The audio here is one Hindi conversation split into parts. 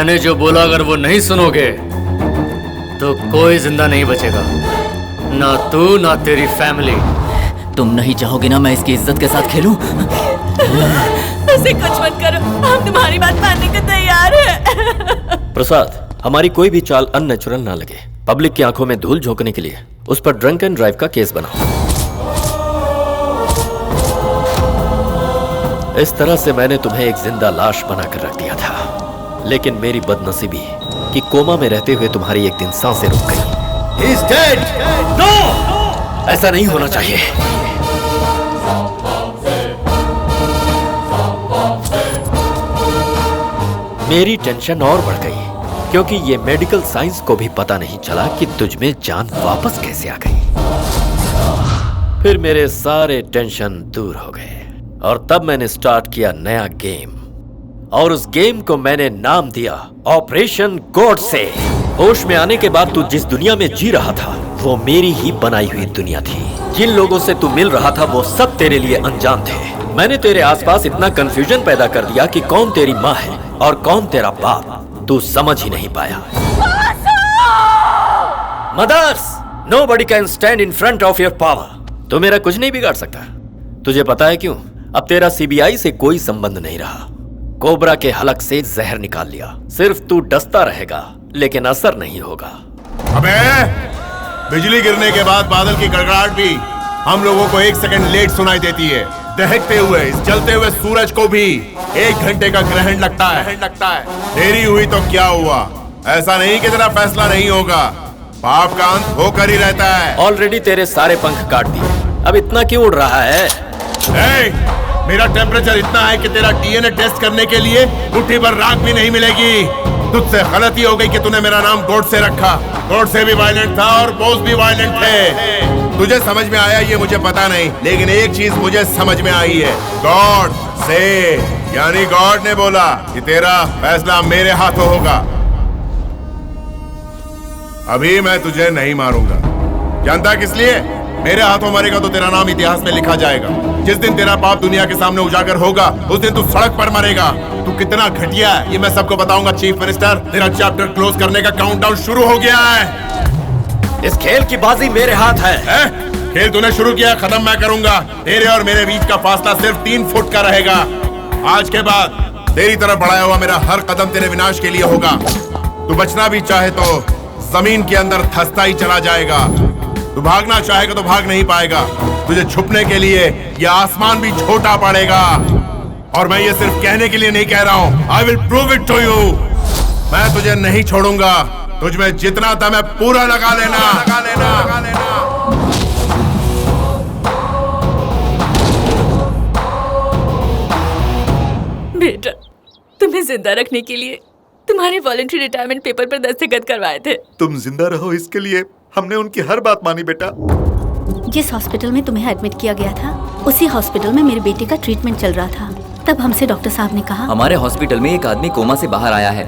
मैंने जो बोला अगर वो नहीं सुनोगे तो कोई जिंदा नहीं बचेगा, ना तू ना तेरी फैमिली। तुम नहीं चाहोगे ना मैं इसकी इज्जत के साथ खेलूं? उसे कुछ मत करो, हम तुम्हारी बात मानने को तैयार हैं। प्रसाद, हमारी कोई भी चाल अननेचुरल ना लगे। पब्लिक की आंखों में धूल झोंकने के लिए उस पर ड्रंक एंड ड्राइव का केस बनाओ। इस तरह से मैंने तुम्हें एक जिंदा लाश बनाकर रख दिया था, लेकिन मेरी बदनसीबी कि कोमा में रहते हुए तुम्हारी एक दिन सांसें रुक गई। He is dead! No! ऐसा नहीं होना चाहिए। मेरी टेंशन और बढ़ गई क्योंकि ये मेडिकल साइंस को भी पता नहीं चला कि तुझ में जान वापस कैसे आ गई। फिर मेरे सारे टेंशन दूर हो गए और तब मैंने स्टार्ट किया नया गेम, और उस गेम को मैंने नाम दिया ऑपरेशन गॉडसे। होश में आने के बाद तू जिस दुनिया में जी रहा था वो मेरी ही बनाई हुई दुनिया थी। जिन लोगों से तू मिल रहा था वो सब तेरे लिए अनजान थे। मैंने तेरे आसपास इतना कंफ्यूजन पैदा कर दिया कि कौन तेरी माँ है और कौन तेरा बाप, तू समझ ही नहीं पाया। Mothers, nobody can stand in front of your power। तू मेरा कुछ नहीं बिगाड़ सकता। तुझे पता है क्यों? अब तेरा सीबीआई से कोई संबंध नहीं रहा। कोबरा के हलक से जहर निकाल लिया। सिर्फ तू डसता रहेगा लेकिन असर नहीं होगा। अबे, बिजली गिरने के बाद बादल की गड़गड़ाहट भी हम लोगों को 1 सेकंड लेट सुनाई देती है। दहकते हुए इस जलते हुए सूरज को भी 1 घंटे का ग्रहण लगता है। देरी हुई तो क्या हुआ? ऐसा नहीं कि तेरा फैसला नहीं होगा, पाप का अंत होकर ही रहता है। ऑलरेडी तेरे सारे पंख काट दिए, अब इतना क्यों उड़ रहा है? मेरा टेम्परेचर इतना है कि तेरा डीएनए टेस्ट करने के लिए मुट्ठी भर राख भी नहीं मिलेगी। तुझसे गलती हो गई कि तूने मेरा नाम गॉडसे रखा। गॉडसे भी वायलेंट था और बोस भी वायलेंट थे। तुझे समझ में आया ये मुझे पता नहीं, लेकिन एक चीज मुझे समझ में आई है। गॉड से यानी गॉड ने बोला कि तेरा फैसला मेरे हाथों होगा। अभी मैं तुझे नहीं मारूंगा। जानता किस लिए? मेरे हाथों मरेगा तो तेरा नाम इतिहास में लिखा जाएगा। जिस दिन तेरा पाप दुनिया के सामने उजागर होगा उस दिन तू सड़क पर मरेगा। तू कितना घटिया है ये मैं सबको बताऊंगा चीफ मिनिस्टर। तेरा चैप्टर क्लोज करने का काउंटडाउन शुरू हो गया है। इस खेल की बाजी मेरे हाथ है। खेल तूने शुरू किया, खत्म मैं करूंगा। तेरे और मेरे बीच का फासला सिर्फ 3 फुट का रहेगा। आज के बाद तेरी तरफ बढ़ाया हुआ मेरा हर कदम तेरे विनाश के लिए होगा। तू बचना भी चाहे तो जमीन के अंदर धंसता ही चला जाएगा। तू भागना चाहेगा तो भाग नहीं पाएगा। तुझे छुपने के लिए ये आसमान भी छोटा पड़ेगा। और मैं ये सिर्फ कहने के लिए नहीं कह रहा हूं, I will prove it to you. मैं तुझे नहीं छोड़ूंगा। तुझ में जितना था मैं पूरा लगा लेना। बेटा, तुम्हें जिंदा रखने के लिए तुम्हारे वॉलंटरी रिटायरमेंट पेपर पर दस्तखत करवाए थे। तुम जिंदा रहो इसके लिए हमने उनकी हर बात मानी बेटा। जिस हॉस्पिटल में तुम्हें एडमिट किया गया था उसी हॉस्पिटल में मेरे बेटे का ट्रीटमेंट चल रहा था। तब हमसे डॉक्टर साहब ने कहा, हमारे हॉस्पिटल में एक आदमी कोमा से बाहर आया है।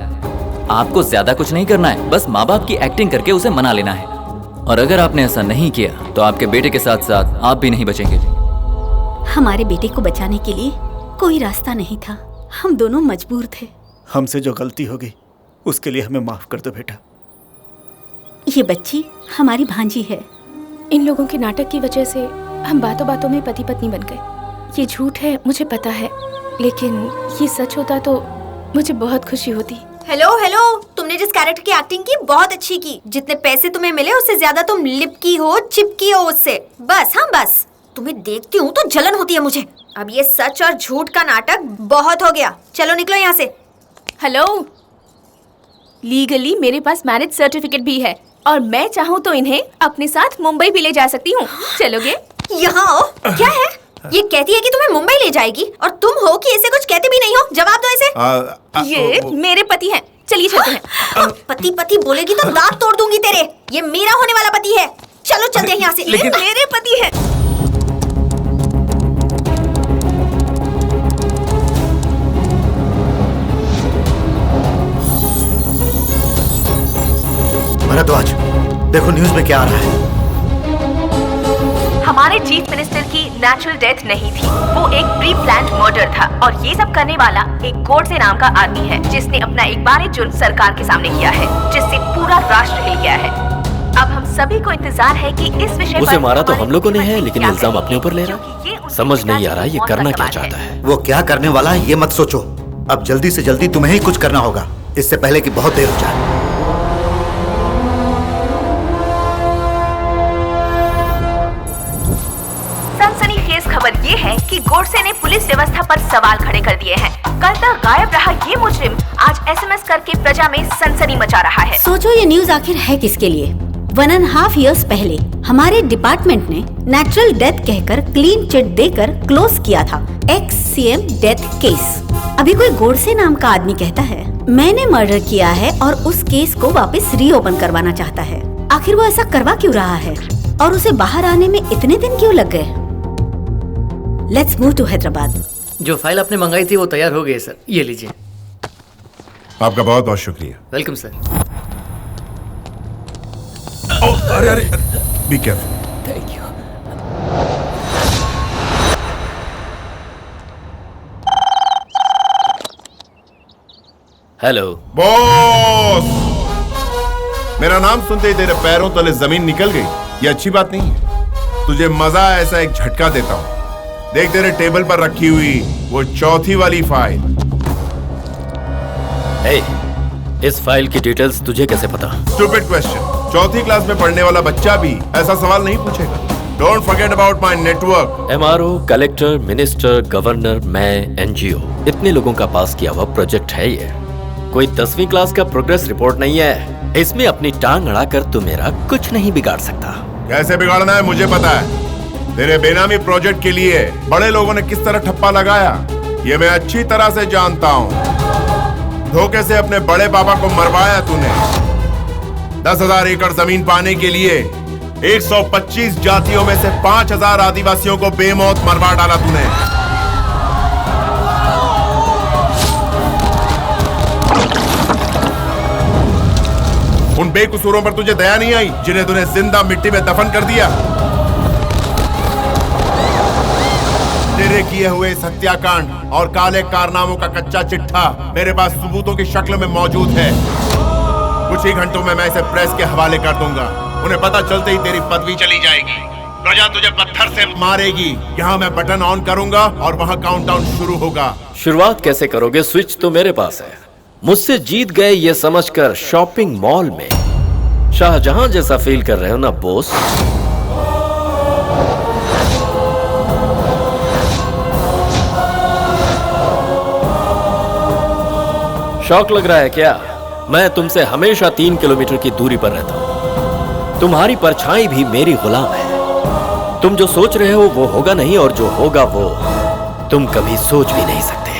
आपको ज्यादा कुछ नहीं करना है, बस माँ बाप की एक्टिंग करके उसे मना लेना है। और अगर आपने ऐसा नहीं किया तो आपके बेटे के साथ साथ आप भी नहीं बचेंगे। हमारे बेटे को बचाने के लिए कोई रास्ता नहीं था, हम दोनों मजबूर थे। हमसे जो गलती हो गई उसके लिए हमें माफ कर दो बेटा। ये बच्ची हमारी भांजी है। इन लोगों के नाटक की वजह से हम बातों बातों में पति पत्नी बन गए। ये झूठ है मुझे पता है, लेकिन ये सच होता तो मुझे बहुत खुशी होती। हेलो, तुमने जिस कैरेक्टर की एक्टिंग की बहुत अच्छी की। जितने पैसे तुम्हें मिले उससे ज्यादा तुम लिपकी हो, चिपकी हो उससे। बस तुम्हें देखती हूँ तो जलन होती है मुझे। अब ये सच और झूठ का नाटक बहुत हो गया। चलो निकलो यहाँ से। हेलो, लीगली मेरे पास मैरिज सर्टिफिकेट भी है और मैं चाहूँ तो इन्हें अपने साथ मुंबई भी ले जा सकती हूँ। चलोगे? यहाँ आओ। क्या है? ये कहती है कि तुम्हें मुंबई ले जाएगी और तुम हो कि ऐसे कुछ कहते भी नहीं हो। जवाब दो इसे। ये मेरे पति हैं। चलिए चलते हैं। पति बोलेगी तो दांत तोड़ दूंगी तेरे। ये मेरा होने वाला पति है। चलो चलते हैं यहाँ से। मेरे पति है। भरद्वाज, देखो न्यूज में क्या आ रहा है। हमारे चीफ मिनिस्टर की नेचुरल डेथ नहीं थी, वो एक प्री प्लान्ड मर्डर था और ये सब करने वाला एक गोडसे नाम का आदमी है जिसने अपना एक बार जुर्म सरकार के सामने किया है, जिससे पूरा राष्ट्र हिल गया है। अब हम सभी को इंतजार है कि इस विषय उसे मारा तो हम लोगों ने है, लेकिन इल्जाम अपने ऊपर ले रहा। समझ नहीं आ रहा ये करना क्या चाहता है। वो क्या करने वाला है ये मत सोचो, अब जल्दी से जल्दी तुम्हें ही कुछ करना होगा, इससे पहले कि बहुत देर हो जाए। सनसनीखेज खबर ये है कि गोडसे ने पुलिस व्यवस्था पर सवाल खड़े कर दिए हैं। कल तक गायब रहा ये मुजरिम आज SMS करके प्रजा में सनसनी मचा रहा है। सोचो ये न्यूज आखिर है किसके लिए। 1.5 years पहले हमारे डिपार्टमेंट ने नेचुरल डेथ कहकर क्लीन चिट देकर क्लोज किया था ex-CM डेथ केस। अभी कोई गोडसे नाम का आदमी कहता है मैंने मर्डर किया है और उस केस को वापस रीओपन करवाना चाहता है। आखिर वो ऐसा करवा क्यों रहा है और उसे बाहर आने में इतने दिन क्यों लग गए? Let's move to Hyderabad. जो फाइल आपने मंगाई थी वो तैयार हो गई है सर, ये लीजिए। आपका बहुत बहुत शुक्रिया। Welcome sir. अरे अरे be careful. Thank you. Hello boss, मेरा नाम सुनते ही तेरे पैरों तले जमीन निकल गई। ये अच्छी बात नहीं है। तुझे मजा ऐसा एक झटका देता हूँ। देख तेरे टेबल पर रखी हुई वो चौथी वाली फाइल। इस फाइल की डिटेल्स तुझे कैसे पता? Stupid question. चौथी क्लास में पढ़ने वाला बच्चा भी ऐसा सवाल नहीं पूछेगा। Don't forget about my network. MRO, collector, minister, governor, मैं, NGO, इतने लोगों का पास किया हुआ प्रोजेक्ट है ये। कोई 10वीं क्लास का प्रोग्रेस रिपोर्ट नहीं है। इसमें अपनी टांग अड़ाकर तू मेरा कुछ नहीं बिगाड़ सकता। कैसे बिगाड़ना है मुझे पता है। तेरे बेनामी प्रोजेक्ट के लिए बड़े लोगों ने किस तरह ठप्पा लगाया ये मैं अच्छी तरह से जानता हूँ। धोखे से अपने बड़े पापा को मरवाया तूने। 10,000 एकड़ जमीन पाने के लिए 125 जातियों में से 5,000 आदिवासियों को बेमौत मरवा डाला तूने। उन बेकसूरों पर तुझे दया नहीं आई जिन्हें तूने जिंदा मिट्टी में दफन कर दिया। तेरे किए हुए इस हत्याकांड और काले कारनामों का कच्चा चिट्ठा मेरे पास सबूतों की शक्ल में मौजूद है। कुछ ही घंटों में मैं इसे प्रेस के हवाले कर दूंगा। उन्हें पता चलते ही तेरी पदवी चली जाएगी। प्रजा तुझे पत्थर से मारेगी। यहाँ मैं बटन ऑन करूंगा और वहाँ काउंटडाउन शुरू होगा। शुरुआत कैसे करोगे? स्विच तो मेरे पास है। मुझसे जीत गए ये समझकर शॉपिंग मॉल में शाहजहां जैसा फील कर रहे हो ना बॉस? शौक लग रहा है क्या? मैं तुमसे हमेशा 3 किलोमीटर की दूरी पर रहता हूं। तुम्हारी परछाई भी मेरी गुलाम है। तुम जो सोच रहे हो वो होगा नहीं और जो होगा वो तुम कभी सोच भी नहीं सकते।